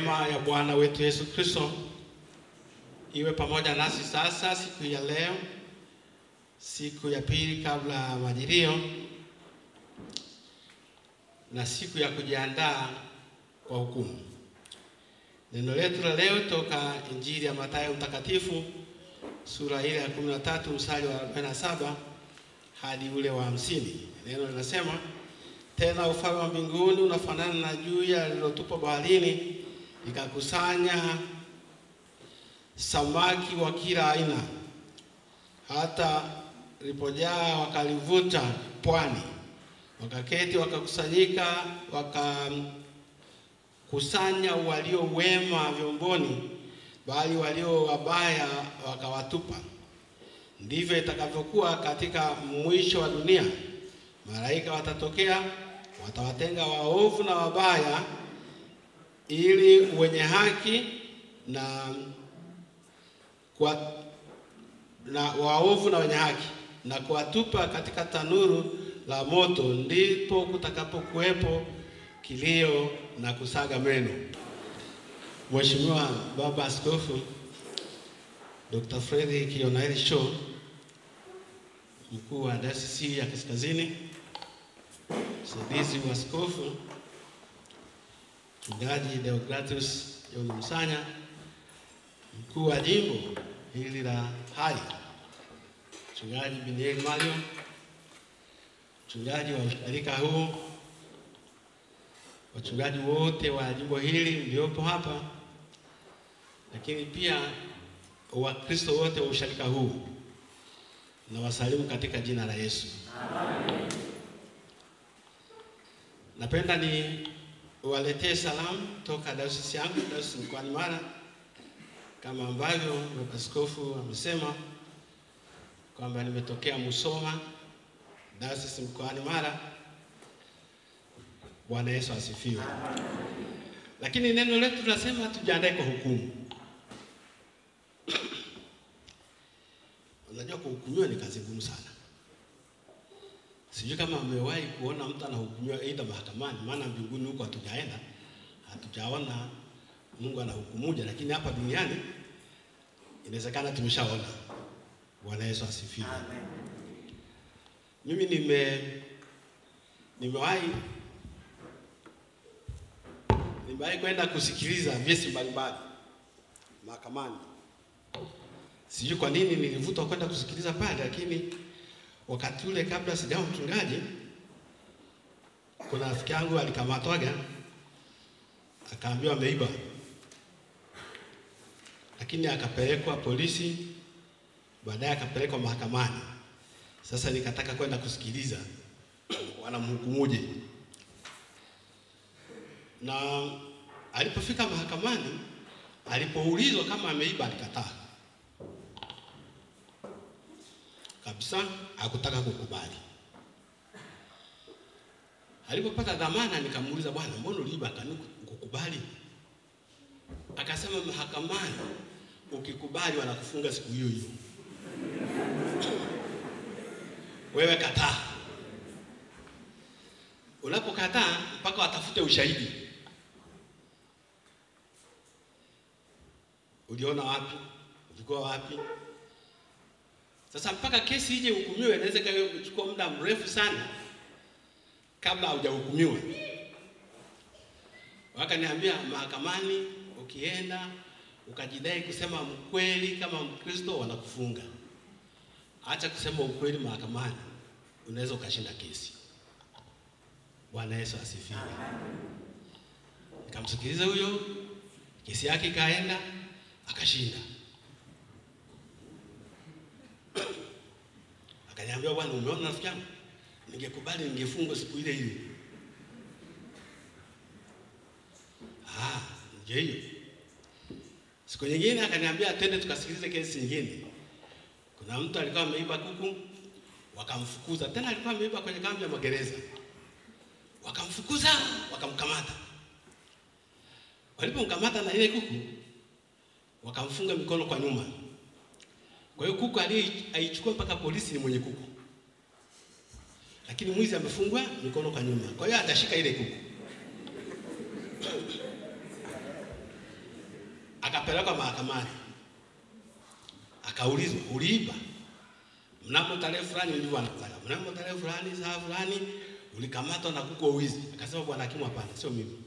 Neema ya Bwana wetu Yesu Kristo iwe pamoja nasi sasa, siku ya leo, siku ya pili kabla Majilio, na siku ya kujiandaa kwa hukumu. Neno letu la leo toka Injili ya Mathayo mtakatifu sura ile ya 13 mstari wa 47 hadi ule wa 50. Neno linasema, tena ufalme wa mbinguni unafanana na juya lililotupwa baharini, likakusanya samaki wa kila aina, hata lipojaa wakalivuta pwani. Wakaketi wakakusanyika, wakakusanya walio wema vyomboni, bali walio wabaya wakawatupa. Ndivyo itakavyokuwa katika mwisho wa dunia. Malaika watatokea, watawatenga waovu na wabaya, ili wenye haki waovu na wenye haki, na kuwatupa katika tanuru la moto. Ndipo kutakapokuwepo kilio na kusaga meno. Mheshimiwa Baba Askofu Dr. Frederick Yonaeli Shaw, mkuu wa Dayosisi ya Kaskazini, msaidizi wa askofu Mchungaji Deogratius John Msanya, mkuu wa jimbo hili la Hai Mchungaji Binieli Mario, mchungaji wa usharika huu, wachungaji wote wa jimbo hili mliopo hapa, lakini pia Wakristo wote wa usharika huu, na wasalimu katika jina la Yesu. Amen. Napenda ni waletee salamu toka dayosisi yangu, dayosisi mkoani Mara, kama ambavyo Baba Askofu amesema kwamba nimetokea Musoma, dayosisi mkoani Mara. Bwana Yesu asifiwe. Lakini neno letu tunasema tujiandae kwa hukumu. Unajua kuhukumiwa ni kazi ngumu sana. Sijui kama mmewahi kuona mtu anahukumiwa aidha mahakamani, maana mbinguni huko hatujaenda, hatujaona Mungu anahukumuje, lakini hapa duniani inawezekana tumeshaona. Bwana Yesu asifiwe. Mimi nimewahi kwenda kusikiliza vesi mbalimbali mahakamani. Sijui kwa nini nilivutwa kwenda kusikiliza pale, lakini wakati ule kabla sijawa mchungaji, kuna rafiki yangu alikamatwaga, akaambiwa ameiba, lakini akapelekwa polisi, baadaye akapelekwa mahakamani. Sasa nikataka kwenda kusikiliza wanamhukumuje. Na alipofika mahakamani, alipoulizwa kama ameiba, alikataa kabisa, hakutaka kukubali. Alipopata dhamana, nikamuuliza, bwana, mbona uliiba? Kukubali? Akasema, mahakamani ukikubali wanakufunga siku hiyo hiyo. Wewe kataa. Unapokataa mpaka watafute ushahidi. Uliona wapi? Ulikuwa wapi? Sasa mpaka kesi ije hukumiwe inaweza kuchukua muda mrefu sana kabla hujahukumiwa. Wakaniambia, mahakamani ukienda ukajidai kusema mkweli kama Mkristo wanakufunga. Acha kusema ukweli mahakamani, unaweza ukashinda kesi. Bwana Yesu asifiwe. Nikamsikiliza huyo, kesi yake ikaenda, akashinda. Akaniambia, bwana, umeona rafiki yangu, ningekubali ningefungwa siku ile ile. Ndio hiyo. Siku nyingine akaniambia twende tukasikilize kesi nyingine. Kuna mtu alikuwa ameiba kuku, wakamfukuza. Tena alikuwa ameiba kwenye kambi ya magereza. Wakamfukuza, wakamkamata. Walipomkamata na ile kuku, wakamfunga mikono kwa nyuma. Kwa hiyo kuku alichukua mpaka polisi ni mwenye kuku. Lakini mwizi amefungwa mikono kwa nyuma. Kwa hiyo atashika ile kuku. akapelekwa mahakamani. Akaulizwa, uliiba? Mnamo tarehe fulani ndivyo anataka. Mnamo tarehe fulani saa fulani ulikamatwa na kuko uwizi. Akasema bwana hakimu, hapana, sio mimi.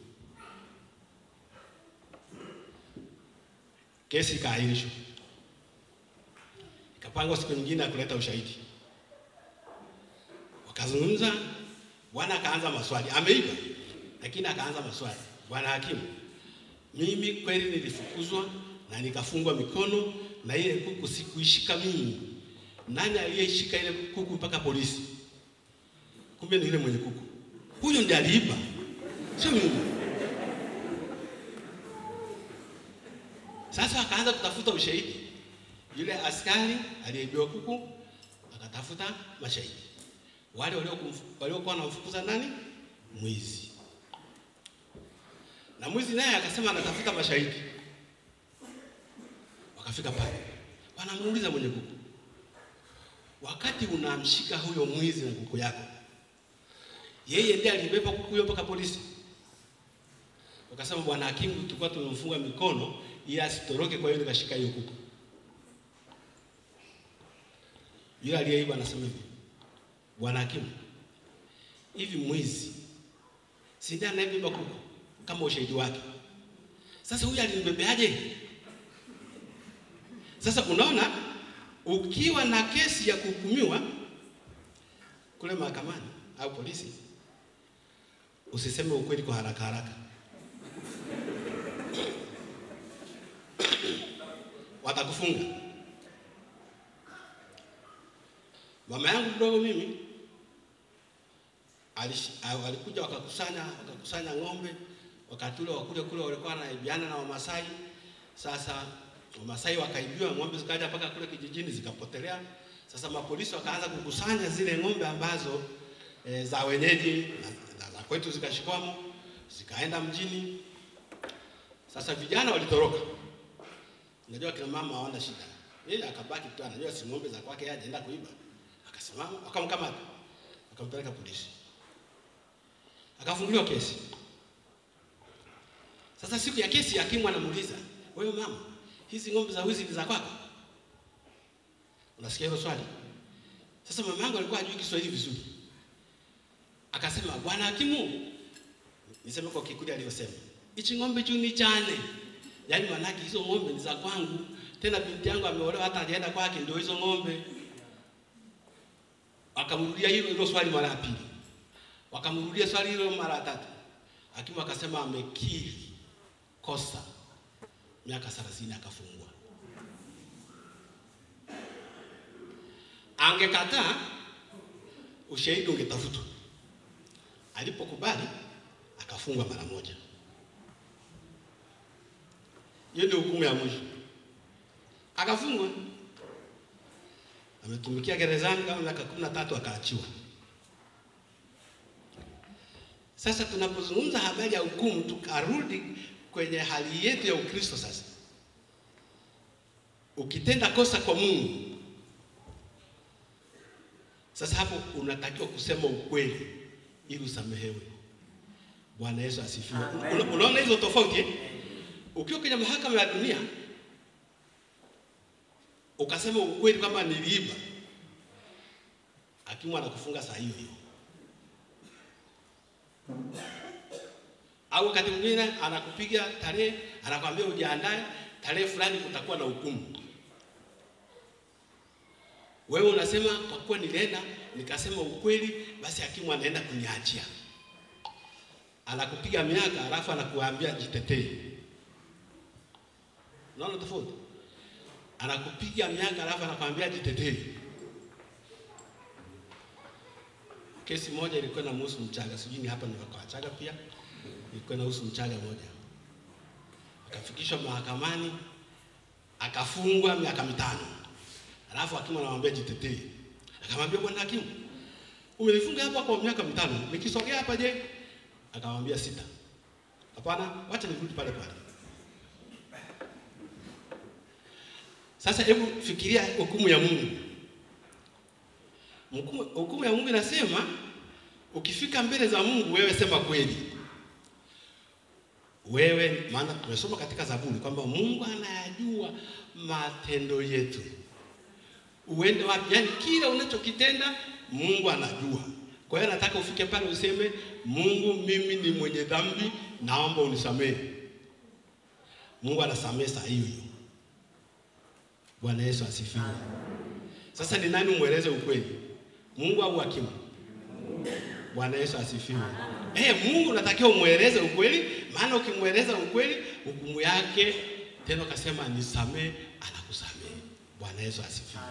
Kesi ikaahirishwa. Ikapangwa siku nyingine ya kuleta ushahidi. Wakazungumza, bwana akaanza maswali. Ameiba, lakini akaanza maswali. Bwana hakimu, mimi kweli nilifukuzwa na nikafungwa mikono na ile kuku sikuishika mimi. Nani aliyeshika ile kuku mpaka polisi? Kumbe ni yule mwenye kuku. Huyo ndiye aliiba, sio mimi. Sasa akaanza kutafuta ushahidi. Yule askari aliyeibiwa kuku akatafuta mashahidi. Wale waliokuwa wanamfukuza nani? Mwizi. Na mwizi naye akasema anatafuta mashahidi. Wakafika pale. Wanamuuliza mwenye kuku, wakati unamshika huyo mwizi na kuku yako, yeye ndiye alibeba kuku hiyo mpaka polisi? Wakasema bwana hakimu, tulikuwa tumemfunga mikono ili asitoroke, kwa hiyo nikashika hiyo kuku. Yule aliyeiba anasema hivi, bwana hakimu, hivi mwizi si ndiye anayebeba kuku kama ushahidi wake? Sasa huyu alinibebeaje? Sasa unaona, ukiwa na kesi ya kuhukumiwa kule mahakamani au polisi, usiseme ukweli kwa haraka haraka. Watakufunga. Mama yangu mdogo mimi alikuja, wakakusanya ng'ombe, wakati ule kule walikuwa wanaibiana na Wamasai. Sasa Wamasai wakaibiwa, ng'ombe zikaja mpaka kule kijijini zikapotelea. Sasa mapolisi wakaanza kukusanya zile ng'ombe ambazo za wenyeji na kwetu zikashikwamo, zikaenda mjini. Sasa vijana walitoroka. Unajua kina mama hawana shida. Yeye akabaki tu, anajua si ng'ombe za kwake, yeye aenda kuiba. Akasimama, wakamkamata. Akampeleka polisi. Akafunguliwa kesi. Sasa siku ya kesi hakimu anamuuliza, wewe mama, hizi ng'ombe za wizi ni za kwako? Unasikia hilo swali? Sasa mama yangu alikuwa hajui Kiswahili vizuri. Akasema, bwana hakimu, niseme kwa Kikuyu aliyosema, hichi ng'ombe juu ni chane. Yaani manaki hizo ng'ombe ni za kwangu. Tena binti yangu ameolewa, hata hajaenda kwake, ndio hizo ng'ombe. Akamrudia hilo swali mara ya pili. Wakamrudia swali hilo mara tatu. Hakimu akasema amekiri kosa. Miaka 30 akafungwa. Angekataa, ushahidi ungetafutwa. Alipokubali, akafungwa mara moja. Hiyo ndio hukumu ya mwisho. Akafungwa. Ametumikia gerezani kama miaka 13 akaachiwa. Sasa tunapozungumza habari ya hukumu, tukarudi kwenye hali yetu ya Ukristo sasa. Ukitenda kosa kwa Mungu, sasa hapo unatakiwa kusema ukweli ili usamehewe. Bwana Yesu asifiwe. Unaona hizo tofauti? Ukiwa kwenye mahakama ya dunia, ukasema ukweli kama niliiba, hakimu anakufunga saa hiyo hiyo. Au wakati mwingine anakupiga tarehe, anakuambia ujiandae, tarehe fulani kutakuwa na hukumu. Wewe unasema kwa kuwa nilienda nikasema ukweli, basi hakimu anaenda kuniachia. Anakupiga miaka alafu anakuambia jitetee. Unaona tofauti? Anakupiga miaka alafu anakuambia jitetee. Kesi moja ilikuwa na mhusu Mchaga, sijui ni hapa ni kwa Wachaga pia. Ilikuwa na mhusu Mchaga moja. Akafikishwa mahakamani, akafungwa miaka 5. Alafu hakimu anamwambia jitetee. Akamwambia bwana hakimu, umenifunga hapa kwa miaka 5. Nikisogea hapa je? Akamwambia 6. Hapana, wacha nirudi pale pale. Sasa hebu fikiria hukumu ya Mungu. Hukumu ya Mungu inasema ukifika mbele za Mungu wewe sema kweli. wewe, maana tumesoma katika Zaburi kwamba Mungu anayajua matendo yetu. Uende wapi? Yaani kila unachokitenda Mungu anajua. Kwa hiyo nataka ufike pale useme, Mungu, mimi ni mwenye dhambi, naomba unisamehe. Mungu anasamehe saa hiyo. Bwana Yesu asifiwe. Sasa ni nani umweleze ukweli? Mungu au hakimu? Bwana Yesu asifiwe. Mungu unatakiwa umweleze ukweli, maana ukimweleza ukweli, hukumu yake tena akasema nisamehe, anakusamehe. Bwana Yesu asifiwe.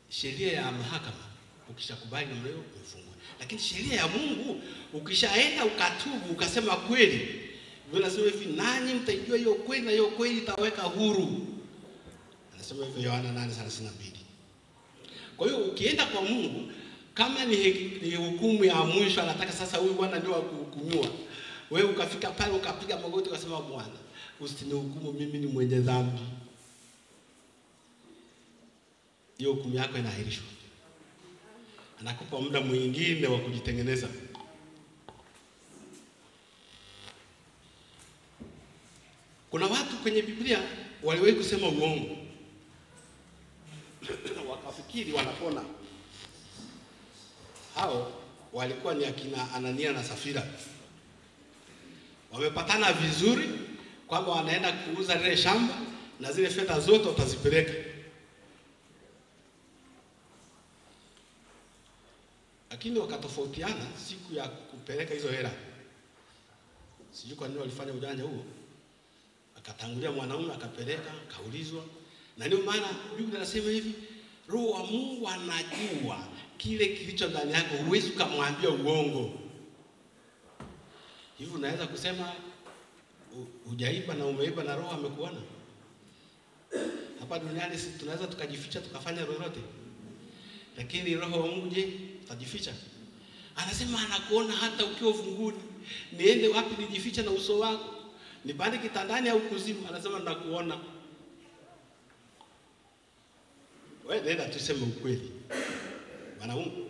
Sheria ya mahakama ukishakubali na leo umefungwa. Lakini sheria ya Mungu ukishaenda ukatubu ukasema kweli, Biblia inasema hivi, nanyi mtaijua hiyo kweli na hiyo kweli itaweka huru. Anasema hivyo Yohana 8:32. Kwa hiyo ukienda kwa Mungu kama ni hukumu ya mwisho, anataka sasa huyu bwana ndio akuhukumiwa. Wewe ukafika pale ukapiga magoti ukasema, Bwana, usinihukumu, mimi ni mwenye dhambi. Hiyo hukumu yako inaahirishwa. Anakupa muda mwingine wa kujitengeneza. Kuna watu kwenye Biblia waliwahi kusema uongo wakafikiri wanapona. Hao walikuwa ni akina Anania na Safira. Wamepatana vizuri kwamba wanaenda kuuza lile shamba na zile fedha zote watazipeleka. Lakini wakatofautiana siku ya kupeleka hizo hela. Sijui kwa nini walifanya ujanja huo. Akatangulia mwanaume akapeleka, kaulizwa. Na ndio maana Biblia inasema hivi, Roho wa Mungu anajua kile kilicho ndani yako, huwezi kumwambia uongo. Hivi unaweza kusema hujaiba na umeiba na Roho amekuona? Hapa duniani sisi tunaweza tukajificha tukafanya lolote. Lakini Roho wa Mungu je, utajificha? Anasema anakuona hata ukiwa ufunguni. Niende wapi nijifiche na uso wako? Nipande kitandani au kuzimu? Anasema nakuona. Wewe nenda tuseme ukweli. Bwana Mungu,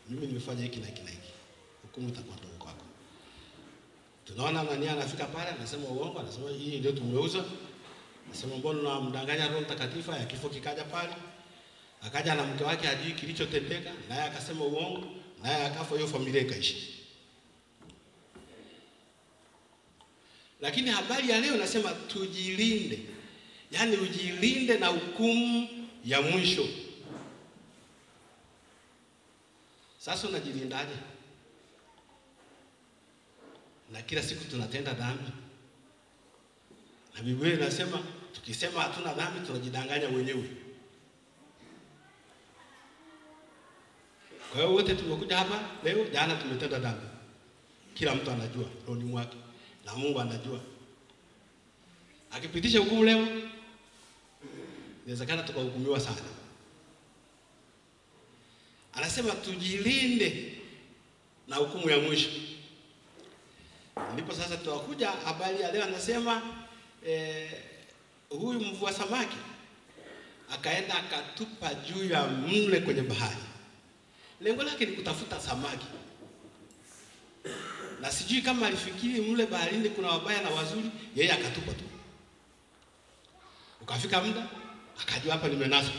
mimi nimefanya hiki na hiki na hiki. Hukumu itakuwa ndio kwako. Tunaona Anania anafika pale anasema uongo, anasema hii ndio tumeuza. Anasema mbona unamdanganya Roho Mtakatifu? Ya kifo kikaja pale. Akaja na mke wake hajui kilichotendeka, naye akasema uongo, naye akafa, hiyo familia ikaishi. Lakini habari ya leo nasema tujilinde. Yaani ujilinde na hukumu ya mwisho. Sasa unajilindaje? Na kila siku tunatenda dhambi. Na Biblia inasema tukisema hatuna dhambi tunajidanganya wenyewe. Kwa hiyo wote tumekuja hapa leo, jana tumetenda dhambi. Kila mtu anajua rohoni mwake na Mungu anajua. Akipitisha hukumu leo, inawezekana tukahukumiwa sana. Anasema tujilinde na hukumu ya mwisho. Ndipo sasa tutakuja habari ya leo, anasema huyu mvua samaki akaenda akatupa juu ya mle kwenye bahari. Lengo lake ni kutafuta samaki. Na sijui kama alifikiri mle baharini kuna wabaya na wazuri, yeye akatupa tu. Ukafika muda akajua hapa nimenasa.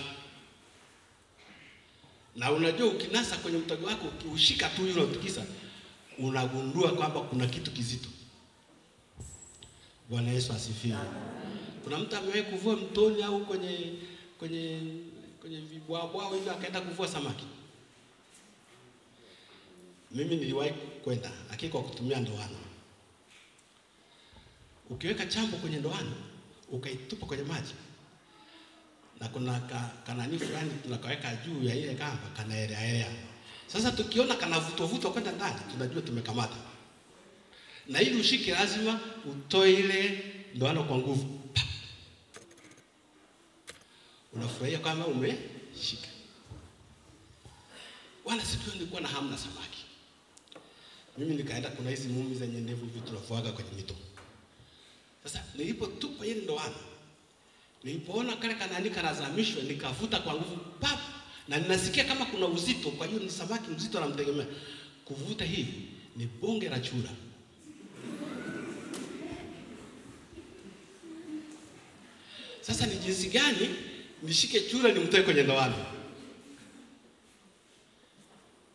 Na unajua ukinasa kwenye mtego wako, ukiushika tu yule utikisa, unagundua kwamba kuna kitu kizito. Bwana Yesu asifiwe. Kuna mtu amewahi kuvua mtoni au kwenye vibwabwa hivi akaenda kuvua samaki? Mimi niliwahi kwenda, lakini kwa kutumia ndoano. Ukiweka chambo kwenye ndoano, ukaitupa kwenye maji, na kuna kanani fulani tunakaweka juu ya ile kamba, kanaelea. Sasa tukiona kanavutwa kwenda ndani, tunajua tumekamata. Na ili ushike lazima utoe ile ndoano kwa nguvu. Unafurahia kama umeshika. Wala siku nilikuwa na hamu na samaki. Mimi nikaenda, kuna hizi mumi zenye ndevu vitu tunafuaga kwenye mito. Sasa nilipotupa ile ndoano, nilipoona kale kanani kanazamishwa, nikavuta kwa nguvu na ninasikia kama kuna uzito, kwa hiyo ni samaki mzito anamtegemea. Kuvuta hivi ni bonge la chura. Sasa ni jinsi gani nishike chura nimtoe kwenye ndoano?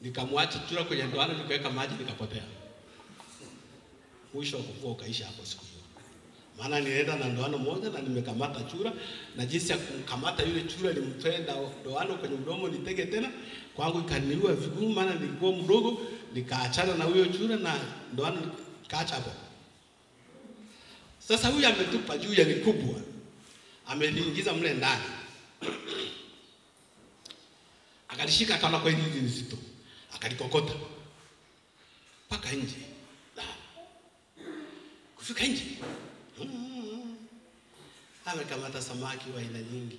Nikamwacha chura kwenye ndoano, nikaweka maji, nikapotea. Mwisho wa kuvua ukaisha hapo siku hiyo. Maana nilienda na ndoano moja na nimekamata chura, na jinsi ya kumkamata yule chura nimtoe ndoano kwenye mdomo nitege tena, kwangu ikaniua vigumu, maana nilikuwa mdogo. Nikaachana na huyo chura na ndoano kaacha hapo. Sasa huyu ametupa juu ya ni kubwa, ameliingiza mle ndani. Akalishika akaona kwa hili nzito, akalikokota paka nje. Kufika nje, amekamata samaki wa aina nyingi.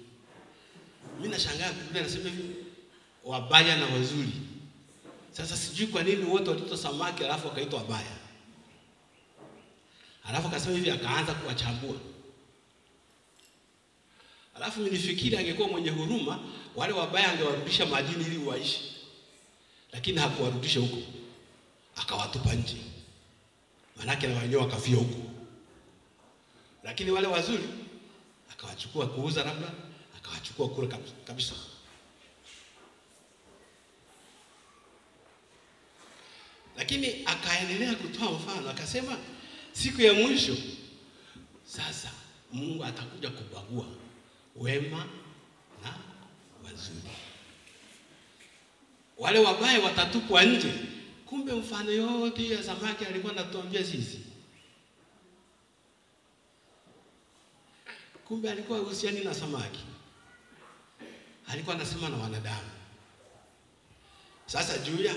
Mimi nashangaa, Biblia inasema hivi, wabaya na wazuri. Sasa sijui kwa nini wote walitoa samaki alafu wakaitwa wabaya. Alafu akasema hivi, akaanza kuwachambua. Alafu nilifikiri angekuwa mwenye huruma, wale wabaya angewarudisha majini ili waishi. Lakini hakuwarudisha huko, akawatupa nje. Manake na wenyewe wakafia huko. Lakini wale wazuri akawachukua kuuza, labda akawachukua kule kabisa. Lakini akaendelea kutoa mfano, akasema siku ya mwisho sasa Mungu atakuja kubagua wema na wazuri. Wale wabaya watatupwa nje. Kumbe mfano yote ya samaki alikuwa anatuambia sisi. Kumbe alikuwa uhusiani na samaki, alikuwa anasema na wanadamu. Sasa juu ya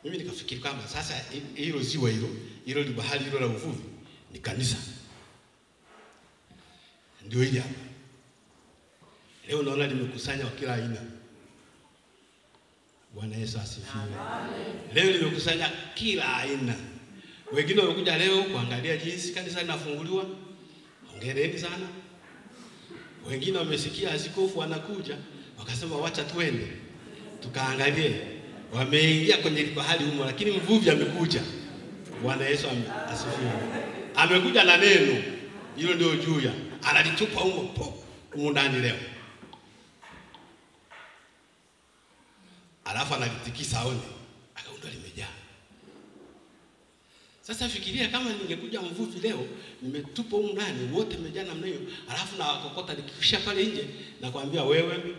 mimi nikafikiri kwamba sasa hilo ziwa hilo ni bahari hilo la uvuvi ni kanisa. Ndio hili hapa. Leo naona limekusanya wa kila aina. Bwana Yesu asifiwe. Leo limekusanya kila aina. Wengine wamekuja leo kuangalia jinsi kanisa linafunguliwa. Hongereni sana. Wengine wamesikia askofu anakuja, wakasema wacha tuende tukaangalie. Wameingia kwenye bahari humo, lakini mvuvi amekuja. Bwana Yesu asifiwe. Amekuja na neno. Hilo ndio juu analitupa humo ndani leo. Alafu analitikisa aone, akaunda limejaa. Sasa fikiria kama ningekuja mvuvi leo, nimetupa humo ndani wote mejaa namna hiyo, alafu na wakokota nikikisha pale nje na kuambia wewe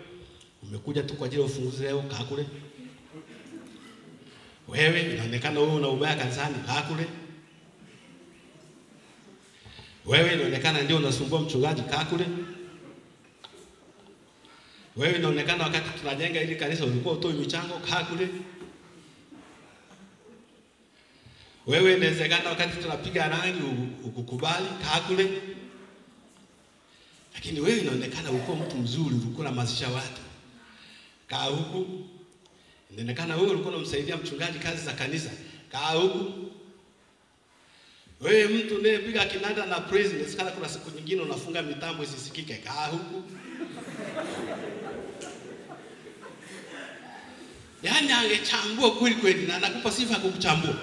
umekuja tu kwa ajili ya ufunguzi leo, kaa kule. Wewe inaonekana wewe una ubaya kanisani, kaa kule. Wewe inaonekana ndio unasumbua mchungaji, kaa kule. Wewe inaonekana wakati tunajenga ili kanisa ulikuwa utoi michango, kaa kule. Wewe inawezekana wakati tunapiga rangi ukukubali, kaa kule. Lakini wewe inaonekana ulikuwa mtu mzuri, ulikuwa unamazisha watu, kaa huku. Inaonekana wewe ulikuwa unamsaidia mchungaji kazi za kanisa, kaa huku. Wewe mtu unayepiga kinanda na praise, inawezekana kuna siku nyingine unafunga mitambo isisikike, kaa huku. Yaani angechambua kweli kweli na anakupa sifa kukuchambua.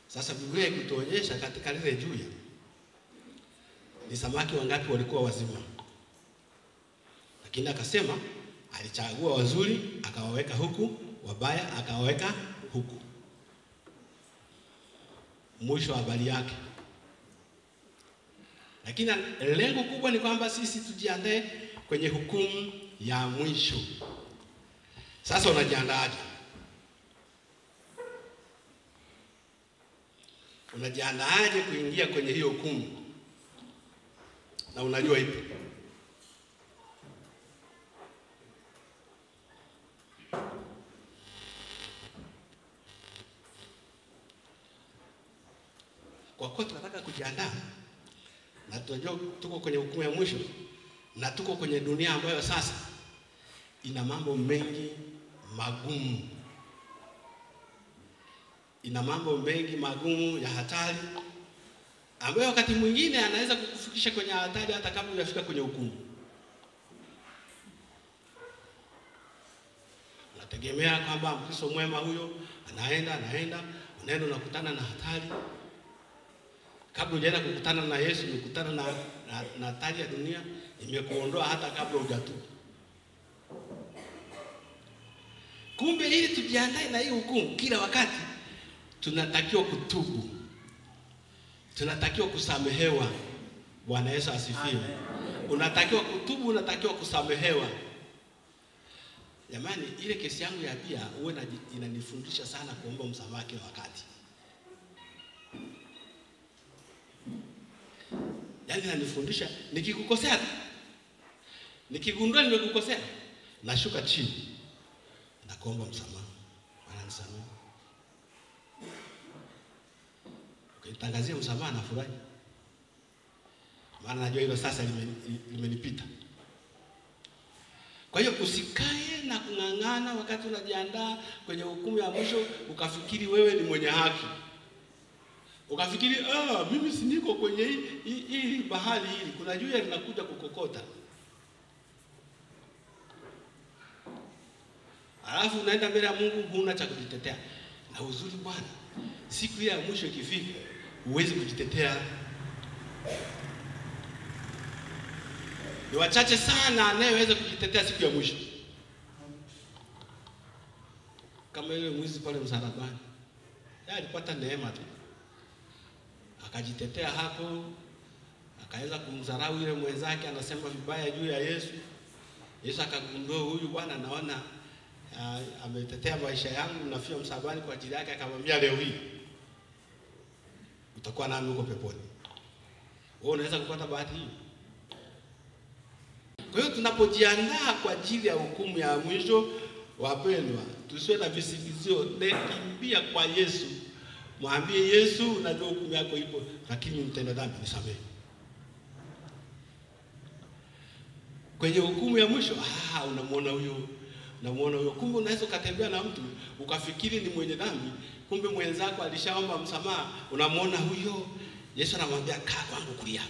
Sasa Biblia ikutuonyesha katika lile juu ni samaki wangapi walikuwa wazima. Lakini akasema alichagua wazuri akawaweka huku, wabaya akawaweka huku. Mwisho wa habari yake. Lakini lengo kubwa ni kwamba sisi tujiandae kwenye hukumu ya mwisho. Sasa unajiandaaje? Unajiandaaje kuingia kwenye hiyo hukumu? Na unajua ipi? Kwa kuwa tunataka kujiandaa na tunajua tuko kwenye hukumu ya mwisho na tuko kwenye dunia ambayo sasa ina mambo mengi magumu. Ina mambo mengi magumu ya hatari ambayo wakati mwingine anaweza kukufikisha kwenye hatari hata kabla hujafika kwenye hukumu. Tegemea kwamba Mkristo mwema huyo anaenda unakutana na hatari. Kabla hujaenda kukutana na Yesu, ukutana na hatari ya dunia, imekuondoa hata kabla hujatubu. Kumbe ili tujiandae na hii hukumu, kila wakati tunatakiwa kutubu. Tunatakiwa kusamehewa. Bwana Yesu asifiwe. Unatakiwa kutubu, unatakiwa kusamehewa. Jamani, ile kesi yangu ya bia huwa inanifundisha sana kuomba msamaha kila wakati. Yaani inanifundisha nikikukosea, nikigundua nimekukosea, nashuka chini na kuomba msamaha. Bwana nisamehe. Ukitangazia msamaha na furahi. Maana najua hilo sasa limenipita. Kwa hiyo usikae na kung'ang'ana wakati unajiandaa kwenye hukumu ya mwisho ukafikiri wewe ni mwenye haki. Ukafikiri mimi si niko kwenye hii bahari hili, kuna juu linakuja kukokota. Alafu unaenda mbele ya Mungu huna cha kujitetea. Na uzuri Bwana, siku ya mwisho ikifika, huwezi kujitetea. Ni wachache sana anayeweza kujitetea siku ya mwisho. Kama yule mwizi pale msalabani. Yeye alipata neema tu. Akajitetea hapo, akaweza kumdharau yule mwenzake anasema vibaya juu ya Yesu. Yesu akagundua huyu bwana naona ametetea maisha yangu, nafia msalabani kwa ajili yake, akamwambia leo hii utakuwa nami huko peponi. Wewe unaweza kupata bahati hii? Kwa hiyo tunapojiandaa kwa ajili ya hukumu ya mwisho, wapendwa, tusiwe na visingizio. Kimbia kwa Yesu. Mwambie Yesu, unajua hukumu yako ipo, lakini mtenda dhambi nisamehe. Kwenye hukumu ya mwisho, unamuona huyo. Kumbe unaweza kutembea na mtu ukafikiri ni mwenye dhambi, kumbe mwenzako alishaomba msamaha, unamuona huyo. Yesu anamwambia kaa kwangu kulia.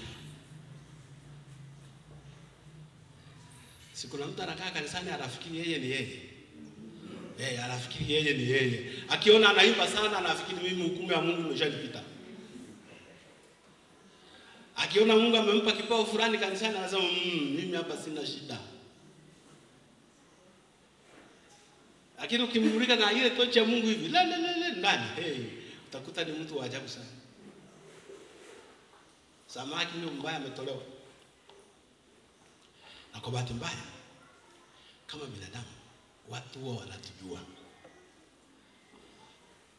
Kuna mtu anakaa kanisani anafikiri yeye ni yeye. Anafikiri yeye ni yeye. Akiona anaimba sana anafikiri mimi hukumu ya Mungu imeshanipita. Akiona Mungu amempa kipao fulani kanisani anasema mimi hapa sina shida. Lakini ukimulika na ile tochi ya Mungu hivi, ndani, utakuta ni mtu wa ajabu sana. Samaki yule mbaya ametolewa. Na kwa bahati mbaya, kama binadamu, watu wao wanatujua.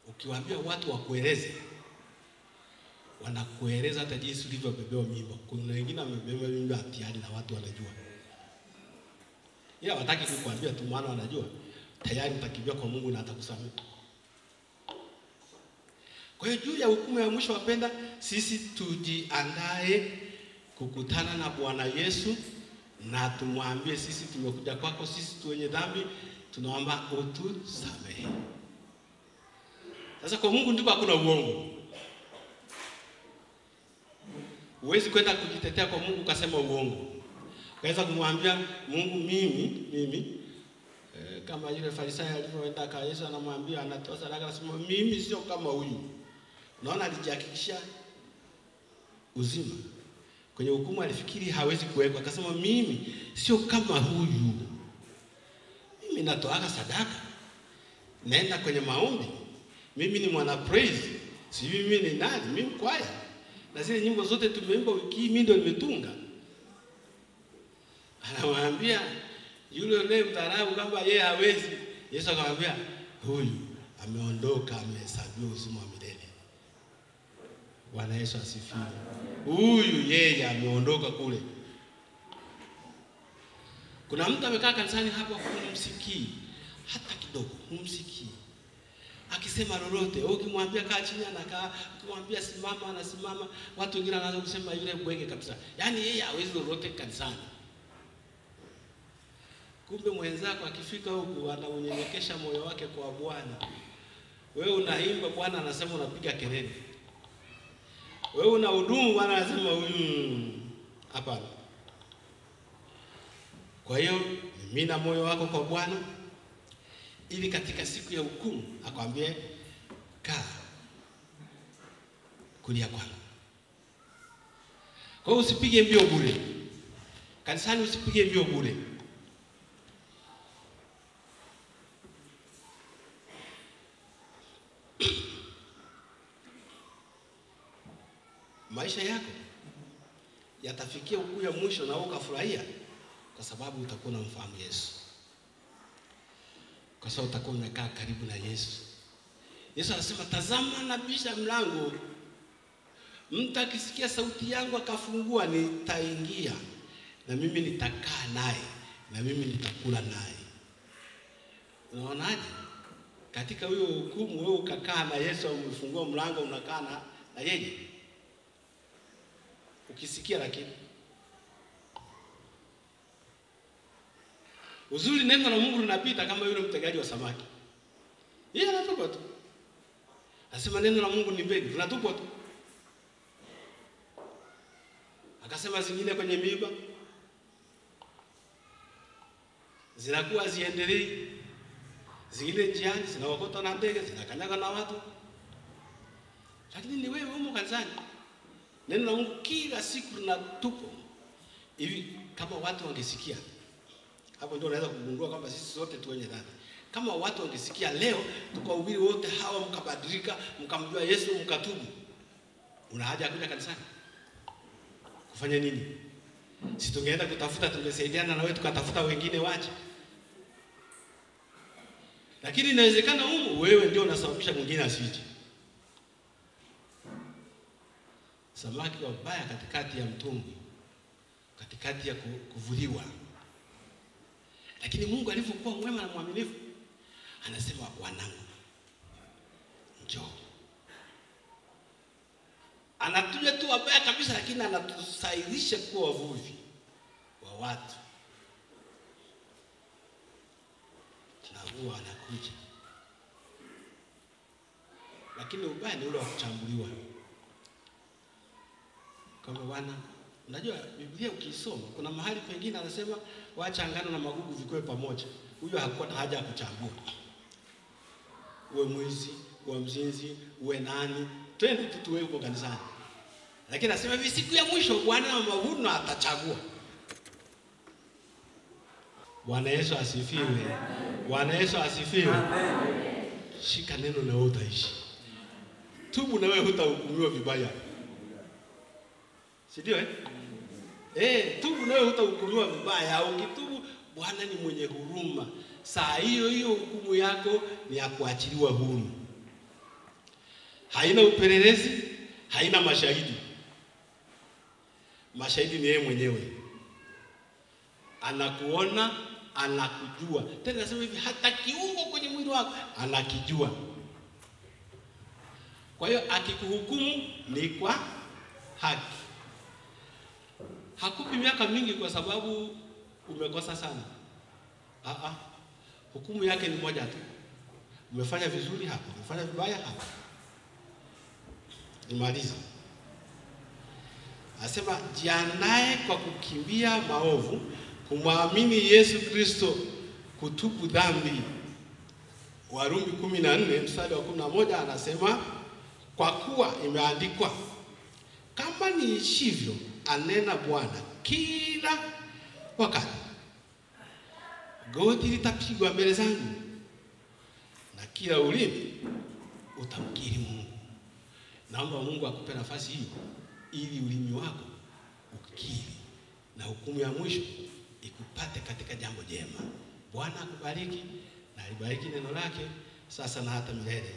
Ukiwaambia watu wakueleze, wanakueleza hata jinsi ulivyobebewa mimba. Kuna wengine wamebebewa mimba tayari na watu wanajua. Ila wataki kukuambia tu maana wanajua. Tayari utakimbia kwa Mungu na atakusamehe. Kwa hiyo juu ya hukumu ya mwisho, wapenda, sisi tujiandae kukutana na Bwana Yesu. Na tumwambie sisi tumekuja kwako, sisi tu wenye dhambi, tunaomba utusamehe. Sasa kwa Mungu ndipo hakuna uongo. Huwezi kwenda kujitetea kwa Mungu ukasema uongo. Unaweza kumwambia Mungu mimi kama yule Farisayo alivyoenda kwa Yesu anamwambia anatoa sadaka anasema mimi sio kama huyu. Unaona alijihakikisha uzima. Kwenye hukumu alifikiri hawezi kuwekwa, akasema mimi sio kama huyu. Mimi natoa sadaka. Naenda kwenye maombi. Mimi ni mwana praise. Si mimi ni nani? Mimi kwaya. Na zile nyimbo zote tumeimba wiki hii mimi ndio nimetunga. Anamwambia yule ndiye mtarabu kwamba yeye hawezi. Yesu akamwambia huyu ameondoka, amehesabiwa uzima wa milele. Bwana Yesu asifiwe. Huyu yeye ameondoka kule. Kuna mtu amekaa kanisani hapa humsikii hata kidogo, humsikii. Akisema lolote, ukimwambia kaa chini anakaa, ukimwambia simama anasimama. Watu wengine wanaanza kusema yule bwege kabisa. Yaani yeye hawezi lolote kanisani. Kumbe mwenzako akifika huku anaunyenyekesha moyo wake kwa Bwana. Wewe unaimba, Bwana anasema unapiga kelele. Wewe unahudumu, Bwana anasema hapana. Kwa hiyo mimina moyo wako kwa Bwana. ili katika siku ya hukumu akwambie kaa kulia kwangu. Kwa hiyo usipige mbio bure. Kanisani usipige mbio bure. Maisha yako yatafikia ukuu ya mwisho na ukafurahia kwa sababu utakuwa unamfahamu Yesu. Kwa sababu utakuwa umekaa karibu na Yesu. Yesu anasema, tazama nabisha mlango. Mtu akisikia sauti yangu akafungua, nitaingia na mimi nitakaa naye na mimi nitakula naye. Unaonaje? Katika huyo hukumu wewe ukakaa na Yesu, umefungua mlango unakaa na yeye. Ukisikia lakini uzuri neno la Mungu linapita kama yule mtegaji wa samaki. Yeye anatupa tu. Anasema neno la Mungu ni mbegu, linatupa tu. Akasema zingine kwenye miiba zinakuwa ziendelei, zingine njiani zinaokotwa na ndege, zinakanyaga na watu. Lakini ni wewe umo kanisani. Neno la Mungu kila siku linatupa. Hivi kama watu wangesikia, hapo ndio unaweza kugundua kwamba sisi sote tu wenye dhambi. Kama watu wangesikia leo tukahubiri wote hawa mkabadilika, mkamjua Yesu, mkatubu, una haja kuja kanisani? Kufanya nini? Si tungeenda kutafuta, tungesaidiana na wewe tukatafuta wengine waje. Lakini inawezekana wewe ndio unasababisha mwingine asije. Samaki wabaya katikati ya mtumbwi, katikati ya kuvuliwa. Lakini Mungu alivyokuwa mwema na mwaminifu, anasema wanangu, njoo. Anatuja tu wabaya kabisa, lakini anatusaidia kuwa wavuvi wa watu. Tunavua, anakuja. Lakini ubaya ni ule wa kuchambuliwa. Kama wana, unajua Biblia ukisoma kuna mahali pengine anasema waacha ngano na magugu vikoe pamoja. Huyo hakuwa na haja ya kuchambua. Uwe mwizi, uwe mzinzi, uwe nani, twende tu tuwe huko kanisani. Lakini anasema hivi siku ya mwisho Bwana wa mavuno atachagua. Bwana Yesu asifiwe. Bwana Yesu asifiwe. Shika neno na wewe utaishi. Tubu na wewe hutahukumiwa vibaya. Si ndio tubu na wewe hutahukumiwa vibaya. Ukitubu, Bwana ni mwenye huruma. Saa hiyo hiyo hukumu yako ni ya kuachiliwa huru. Haina upelelezi, haina mashahidi. Mashahidi ni yeye mwenyewe. Anakuona, anakujua. Tena nasema hivi hata kiungo kwenye mwili wako anakijua. Kwa hiyo akikuhukumu ni kwa haki. Hakupi miaka mingi kwa sababu umekosa sana. Hukumu yake ni moja tu. Umefanya vizuri hapa, umefanya vibaya hapa. Nimaliza. Anasema jiandae kwa kukimbia maovu, kumwamini Yesu Kristo, kutubu dhambi. Warumi 14 mstari wa 11 anasema kwa kuwa imeandikwa, kama niishivyo anena Bwana, kila wakati goti litapigwa mbele zangu na kila ulimi utamkiri Mungu. Naomba Mungu akupe nafasi hiyo ili ulimi wako ukiri na hukumu ya mwisho ikupate katika jambo jema. Bwana akubariki na alibariki neno lake sasa na hata milele.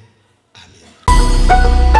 Amen.